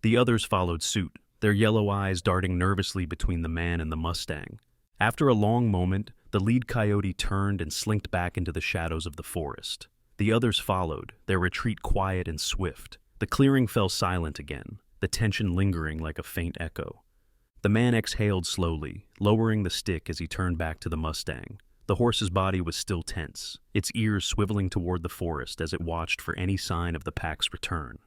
The others followed suit, their yellow eyes darting nervously between the man and the Mustang. After a long moment, the lead coyote turned and slinked back into the shadows of the forest. The others followed, their retreat quiet and swift. The clearing fell silent again, the tension lingering like a faint echo. The man exhaled slowly, lowering the stick as he turned back to the Mustang. The horse's body was still tense, its ears swiveling toward the forest as it watched for any sign of the pack's return.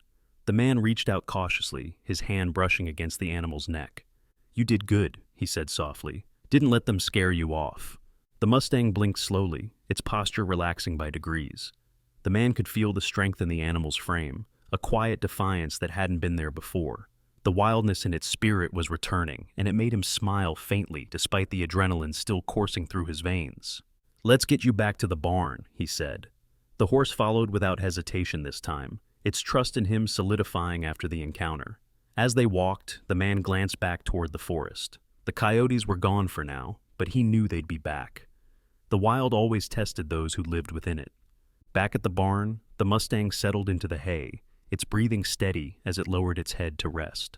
The man reached out cautiously, his hand brushing against the animal's neck. "You did good," he said softly. "Didn't let them scare you off." The Mustang blinked slowly, its posture relaxing by degrees. The man could feel the strength in the animal's frame, a quiet defiance that hadn't been there before. The wildness in its spirit was returning, and it made him smile faintly despite the adrenaline still coursing through his veins. "Let's get you back to the barn," he said. The horse followed without hesitation this time, its trust in him solidifying after the encounter. As they walked, the man glanced back toward the forest. The coyotes were gone for now, but he knew they'd be back. The wild always tested those who lived within it. Back at the barn, the Mustang settled into the hay, its breathing steady as it lowered its head to rest.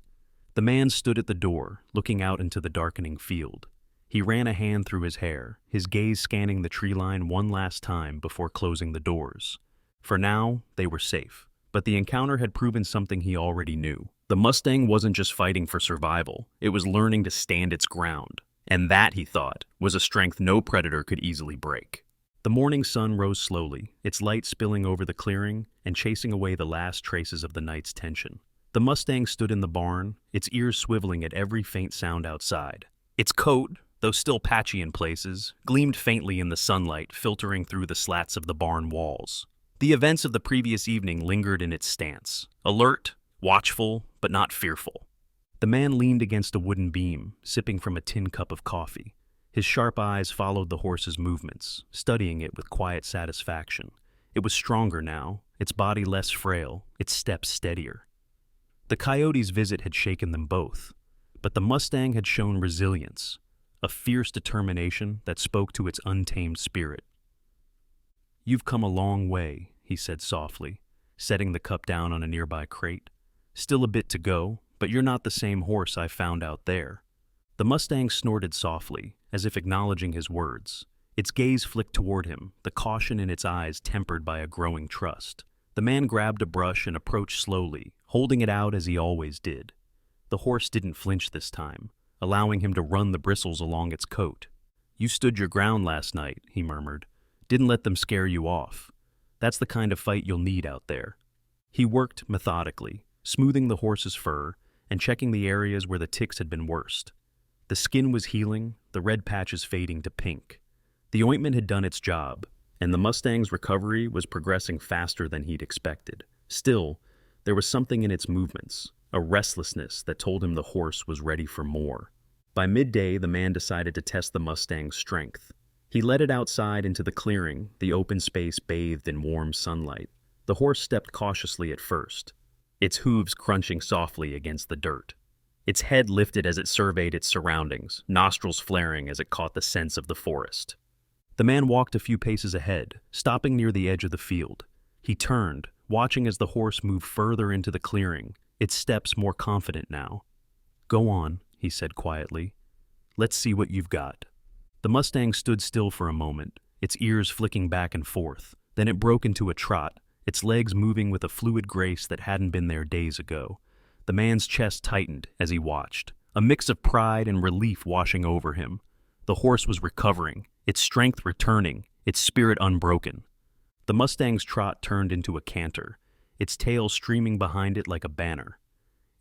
The man stood at the door, looking out into the darkening field. He ran a hand through his hair, his gaze scanning the tree line one last time before closing the doors. For now, they were safe, but the encounter had proven something he already knew. The Mustang wasn't just fighting for survival, it was learning to stand its ground. And that, he thought, was a strength no predator could easily break. The morning sun rose slowly, its light spilling over the clearing and chasing away the last traces of the night's tension. The Mustang stood in the barn, its ears swiveling at every faint sound outside. Its coat, though still patchy in places, gleamed faintly in the sunlight filtering through the slats of the barn walls. The events of the previous evening lingered in its stance, alert, watchful, but not fearful. The man leaned against a wooden beam, sipping from a tin cup of coffee. His sharp eyes followed the horse's movements, studying it with quiet satisfaction. It was stronger now, its body less frail, its steps steadier. The coyote's visit had shaken them both, but the Mustang had shown resilience, a fierce determination that spoke to its untamed spirit. "You've come a long way," he said softly, setting the cup down on a nearby crate. "Still a bit to go, but you're not the same horse I found out there." The Mustang snorted softly, as if acknowledging his words. Its gaze flicked toward him, the caution in its eyes tempered by a growing trust. The man grabbed a brush and approached slowly, holding it out as he always did. The horse didn't flinch this time, allowing him to run the bristles along its coat. "You stood your ground last night," he murmured. "Didn't let them scare you off. That's the kind of fight you'll need out there." He worked methodically, smoothing the horse's fur and checking the areas where the ticks had been worst. The skin was healing, the red patches fading to pink. The ointment had done its job, and the Mustang's recovery was progressing faster than he'd expected. Still, there was something in its movements, a restlessness that told him the horse was ready for more. By midday, the man decided to test the Mustang's strength. He led it outside into the clearing, the open space bathed in warm sunlight. The horse stepped cautiously at first, its hooves crunching softly against the dirt. Its head lifted as it surveyed its surroundings, nostrils flaring as it caught the scents of the forest. The man walked a few paces ahead, stopping near the edge of the field. He turned, watching as the horse moved further into the clearing, its steps more confident now. "Go on," he said quietly. "Let's see what you've got." The Mustang stood still for a moment, its ears flicking back and forth. Then it broke into a trot, its legs moving with a fluid grace that hadn't been there days ago. The man's chest tightened as he watched, a mix of pride and relief washing over him. The horse was recovering, its strength returning, its spirit unbroken. The Mustang's trot turned into a canter, its tail streaming behind it like a banner.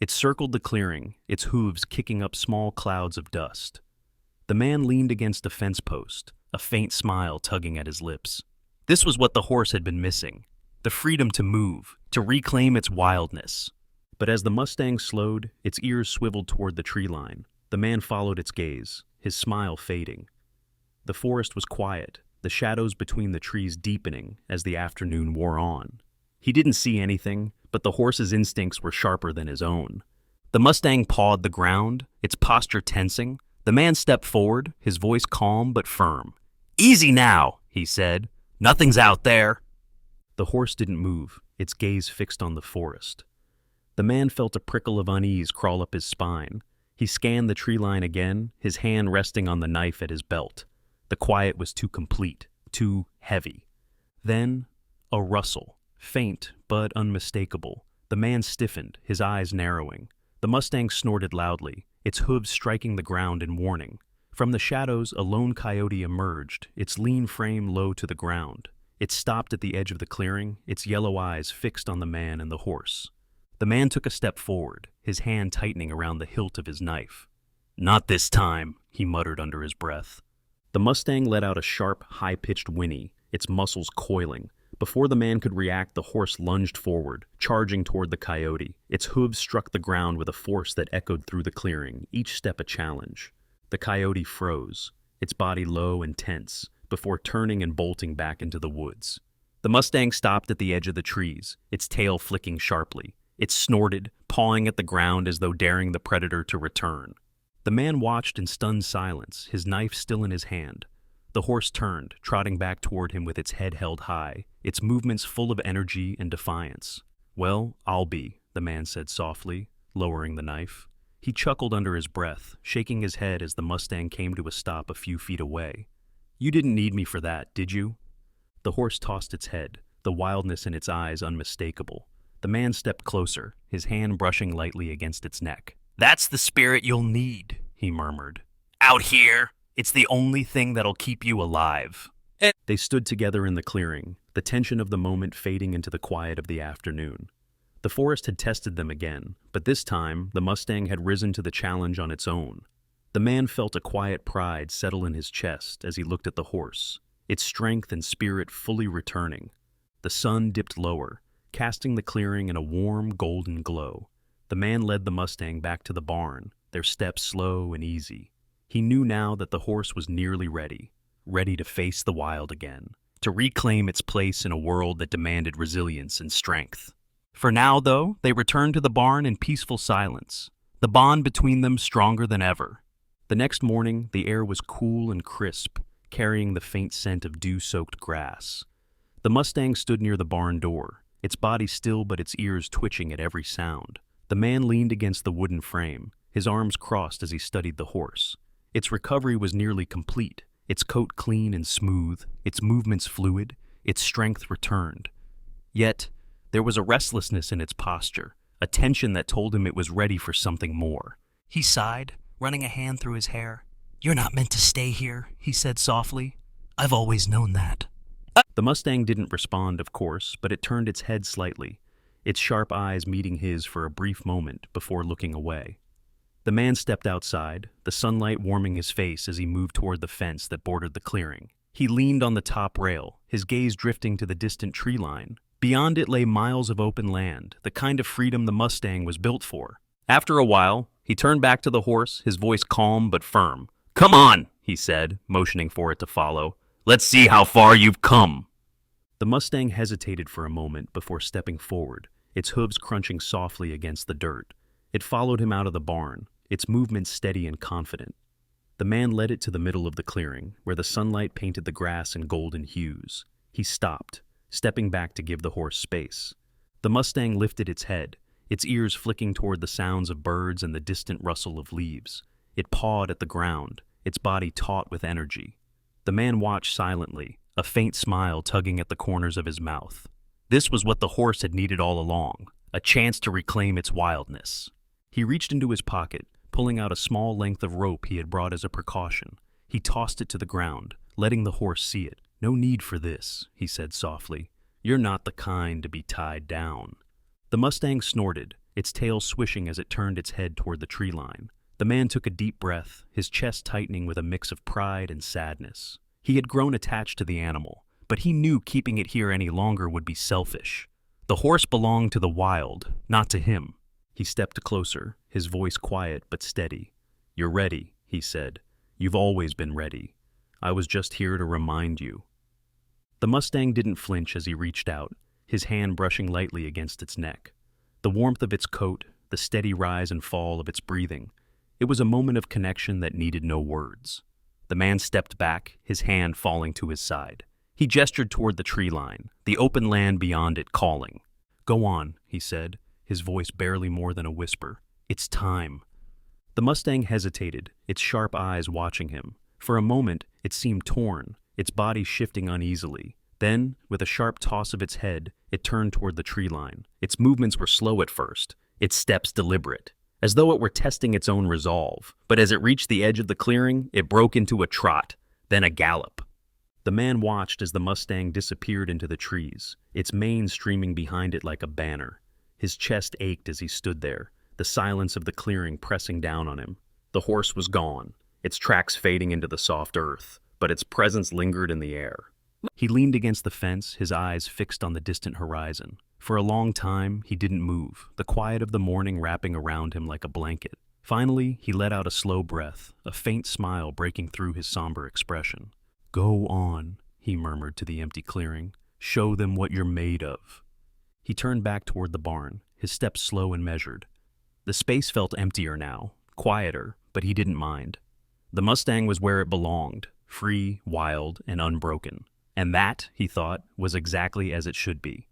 It circled the clearing, its hooves kicking up small clouds of dust. The man leaned against a fence post, a faint smile tugging at his lips. This was what the horse had been missing, the freedom to move, to reclaim its wildness. But as the Mustang slowed, its ears swiveled toward the tree line. The man followed its gaze, his smile fading. The forest was quiet, the shadows between the trees deepening as the afternoon wore on. He didn't see anything, but the horse's instincts were sharper than his own. The Mustang pawed the ground, its posture tensing. The man stepped forward, his voice calm but firm. "Easy now," he said. "Nothing's out there." The horse didn't move, its gaze fixed on the forest. The man felt a prickle of unease crawl up his spine. He scanned the tree line again, his hand resting on the knife at his belt. The quiet was too complete, too heavy. Then, a rustle, faint but unmistakable. The man stiffened, his eyes narrowing. The Mustang snorted loudly, its hooves striking the ground in warning. From the shadows, a lone coyote emerged, its lean frame low to the ground. It stopped at the edge of the clearing, its yellow eyes fixed on the man and the horse. The man took a step forward, his hand tightening around the hilt of his knife. "Not this time," he muttered under his breath. The Mustang let out a sharp, high-pitched whinny, its muscles coiling. Before the man could react, the horse lunged forward, charging toward the coyote. Its hooves struck the ground with a force that echoed through the clearing, each step a challenge. The coyote froze, its body low and tense, before turning and bolting back into the woods. The Mustang stopped at the edge of the trees, its tail flicking sharply. It snorted, pawing at the ground as though daring the predator to return. The man watched in stunned silence, his knife still in his hand. The horse turned, trotting back toward him with its head held high, its movements full of energy and defiance. "Well, I'll be," the man said softly, lowering the knife. He chuckled under his breath, shaking his head as the Mustang came to a stop a few feet away. "You didn't need me for that, did you?" The horse tossed its head, the wildness in its eyes unmistakable. The man stepped closer, his hand brushing lightly against its neck. "That's the spirit you'll need," he murmured. "Out here, it's the only thing that'll keep you alive." They stood together in the clearing, the tension of the moment fading into the quiet of the afternoon. The forest had tested them again, but this time the Mustang had risen to the challenge on its own. The man felt a quiet pride settle in his chest as he looked at the horse, its strength and spirit fully returning. The sun dipped lower, casting the clearing in a warm, golden glow. The man led the Mustang back to the barn, their steps slow and easy. He knew now that the horse was nearly ready to face the wild again, to reclaim its place in a world that demanded resilience and strength. For now, though, they returned to the barn in peaceful silence, the bond between them stronger than ever. The next morning, the air was cool and crisp, carrying the faint scent of dew-soaked grass. The Mustang stood near the barn door, its body still but its ears twitching at every sound. The man leaned against the wooden frame, his arms crossed as he studied the horse. Its recovery was nearly complete, its coat clean and smooth, its movements fluid, its strength returned. Yet, There was a restlessness in its posture, a tension that told him it was ready for something more. He sighed, running a hand through his hair. "You're not meant to stay here," he said softly. "I've always known that." The Mustang didn't respond, of course, but it turned its head slightly, its sharp eyes meeting his for a brief moment before looking away. The man stepped outside, the sunlight warming his face as he moved toward the fence that bordered the clearing. He leaned on the top rail, his gaze drifting to the distant tree line. Beyond it lay miles of open land, the kind of freedom the Mustang was built for. After a while, he turned back to the horse, his voice calm but firm. "Come on," he said, motioning for it to follow. "Let's see how far you've come." The Mustang hesitated for a moment before stepping forward, its hooves crunching softly against the dirt. It followed him out of the barn, its movements steady and confident. The man led it to the middle of the clearing, where the sunlight painted the grass in golden hues. He stopped, stepping back to give the horse space. The Mustang lifted its head, its ears flicking toward the sounds of birds and the distant rustle of leaves. It pawed at the ground, its body taut with energy. The man watched silently, a faint smile tugging at the corners of his mouth. This was what the horse had needed all along, a chance to reclaim its wildness. He reached into his pocket, pulling out a small length of rope he had brought as a precaution. He tossed it to the ground, letting the horse see it. "No need for this," he said softly. "You're not the kind to be tied down." The Mustang snorted, its tail swishing as it turned its head toward the tree line. The man took a deep breath, his chest tightening with a mix of pride and sadness. He had grown attached to the animal, but he knew keeping it here any longer would be selfish. The horse belonged to the wild, not to him. He stepped closer, his voice quiet but steady. "You're ready," he said. "You've always been ready. I was just here to remind you." The Mustang didn't flinch as he reached out, his hand brushing lightly against its neck. The warmth of its coat, the steady rise and fall of its breathing. It was a moment of connection that needed no words. The man stepped back, his hand falling to his side. He gestured toward the tree line, the open land beyond it calling. "Go on," he said, his voice barely more than a whisper. "It's time." The Mustang hesitated, its sharp eyes watching him. For a moment, it seemed torn, its body shifting uneasily. Then, with a sharp toss of its head, it turned toward the tree line. Its movements were slow at first, its steps deliberate, as though it were testing its own resolve. But as it reached the edge of the clearing, it broke into a trot, then a gallop. The man watched as the Mustang disappeared into the trees, its mane streaming behind it like a banner. His chest ached as he stood there, the silence of the clearing pressing down on him. The horse was gone, its tracks fading into the soft earth, but its presence lingered in the air. He leaned against the fence, his eyes fixed on the distant horizon. For a long time, he didn't move, the quiet of the morning wrapping around him like a blanket. Finally, he let out a slow breath, a faint smile breaking through his somber expression. "Go on," he murmured to the empty clearing. "Show them what you're made of." He turned back toward the barn, his steps slow and measured. The space felt emptier now, quieter, but he didn't mind. The Mustang was where it belonged, free, wild, and unbroken. And that, he thought, was exactly as it should be.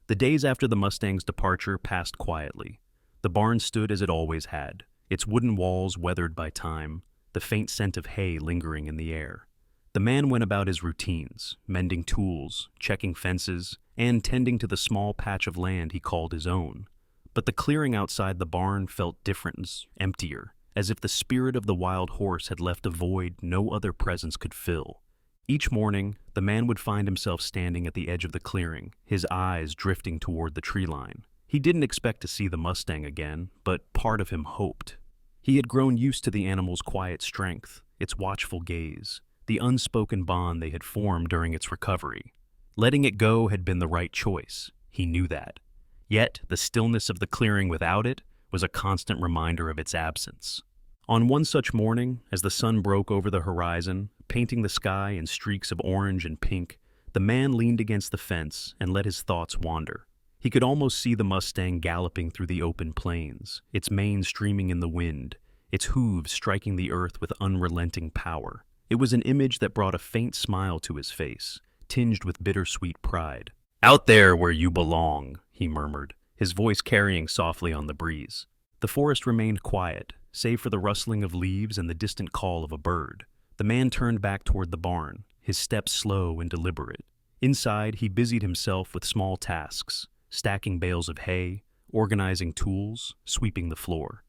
The days after the Mustang's departure passed quietly. The barn stood as it always had, its wooden walls weathered by time, the faint scent of hay lingering in the air. The man went about his routines, mending tools, checking fences, and tending to the small patch of land he called his own. But the clearing outside the barn felt different, emptier, as if the spirit of the wild horse had left a void no other presence could fill. Each morning, the man would find himself standing at the edge of the clearing, his eyes drifting toward the tree line. He didn't expect to see the Mustang again, but part of him hoped. He had grown used to the animal's quiet strength, its watchful gaze, the unspoken bond they had formed during its recovery. Letting it go had been the right choice. He knew that. Yet, the stillness of the clearing without it was a constant reminder of its absence. On one such morning, as the sun broke over the horizon, painting the sky in streaks of orange and pink, the man leaned against the fence and let his thoughts wander. He could almost see the Mustang galloping through the open plains, its mane streaming in the wind, its hooves striking the earth with unrelenting power. It was an image that brought a faint smile to his face, tinged with bittersweet pride. "Out there where you belong," he murmured, his voice carrying softly on the breeze. The forest remained quiet, save for the rustling of leaves and the distant call of a bird. The man turned back toward the barn, his steps slow and deliberate. Inside, he busied himself with small tasks, stacking bales of hay, organizing tools, sweeping the floor.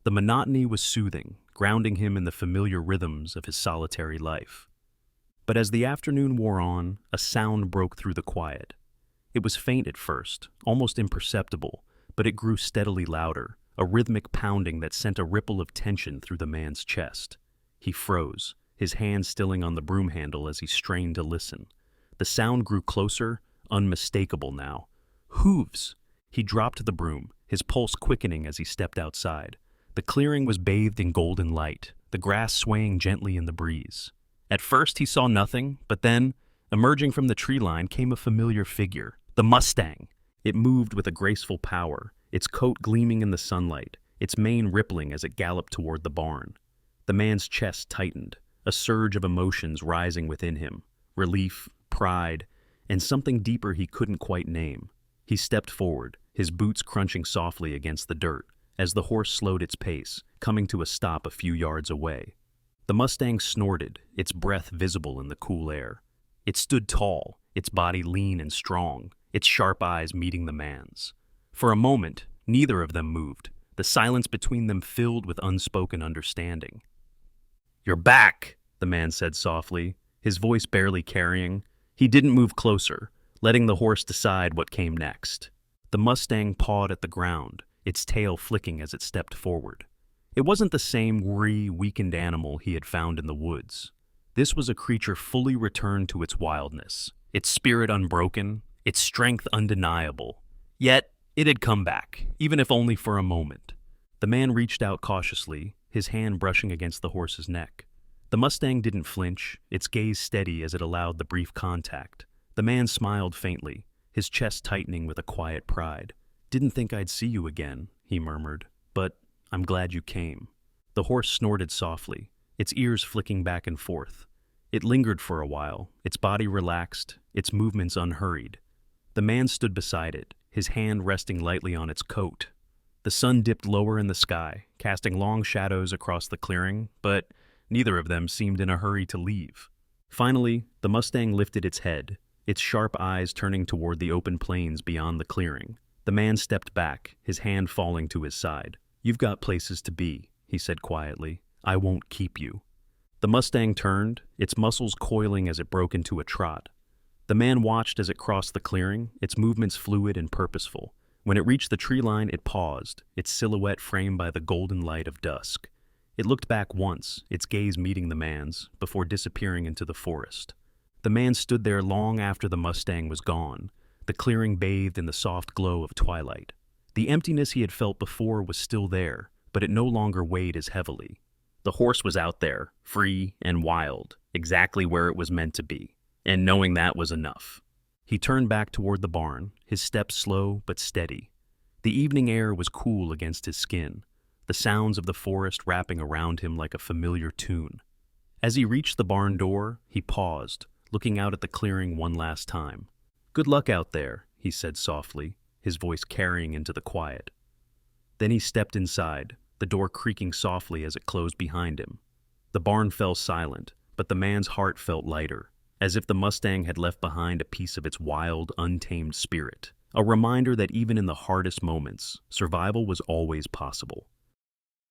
The monotony was soothing, grounding him in the familiar rhythms of his solitary life. But as the afternoon wore on, a sound broke through the quiet. It was faint at first, almost imperceptible, but it grew steadily louder, a rhythmic pounding that sent a ripple of tension through the man's chest. He froze, his hand stilling on the broom handle as he strained to listen. The sound grew closer, unmistakable now. Hooves! He dropped the broom, his pulse quickening as he stepped outside. The clearing was bathed in golden light, the grass swaying gently in the breeze. At first he saw nothing, but then, emerging from the tree line, came a familiar figure, the Mustang. It moved with a graceful power, its coat gleaming in the sunlight, its mane rippling as it galloped toward the barn. The man's chest tightened, a surge of emotions rising within him, relief, pride, and something deeper he couldn't quite name. He stepped forward, his boots crunching softly against the dirt, as the horse slowed its pace, coming to a stop a few yards away. The Mustang snorted, its breath visible in the cool air. It stood tall, its body lean and strong, its sharp eyes meeting the man's. For a moment, neither of them moved, the silence between them filled with unspoken understanding. "You're back," the man said softly, his voice barely carrying. He didn't move closer, letting the horse decide what came next. The Mustang pawed at the ground, its tail flicking as it stepped forward. It wasn't the same worry, weakened animal he had found in the woods. This was a creature fully returned to its wildness, its spirit unbroken, its strength undeniable. Yet, it had come back, even if only for a moment. The man reached out cautiously, his hand brushing against the horse's neck. The Mustang didn't flinch, its gaze steady as it allowed the brief contact. The man smiled faintly, his chest tightening with a quiet pride. "Didn't think I'd see you again," he murmured, "but I'm glad you came." The horse snorted softly, its ears flicking back and forth. It lingered for a while, its body relaxed, its movements unhurried. The man stood beside it, his hand resting lightly on its coat. The sun dipped lower in the sky, casting long shadows across the clearing, but neither of them seemed in a hurry to leave. Finally, the Mustang lifted its head, its sharp eyes turning toward the open plains beyond the clearing. The man stepped back, his hand falling to his side. "You've got places to be," he said quietly. "I won't keep you." The Mustang turned, its muscles coiling as it broke into a trot. The man watched as it crossed the clearing, its movements fluid and purposeful. When it reached the tree line, it paused, its silhouette framed by the golden light of dusk. It looked back once, its gaze meeting the man's, before disappearing into the forest. The man stood there long after the Mustang was gone, the clearing bathed in the soft glow of twilight. The emptiness he had felt before was still there, but it no longer weighed as heavily. The horse was out there, free and wild, exactly where it was meant to be, and knowing that was enough. He turned back toward the barn, his steps slow but steady. The evening air was cool against his skin, the sounds of the forest wrapping around him like a familiar tune. As he reached the barn door, he paused, looking out at the clearing one last time. "Good luck out there," he said softly, his voice carrying into the quiet. Then he stepped inside, the door creaking softly as it closed behind him. The barn fell silent, but the man's heart felt lighter, as if the Mustang had left behind a piece of its wild, untamed spirit, a reminder that even in the hardest moments, survival was always possible.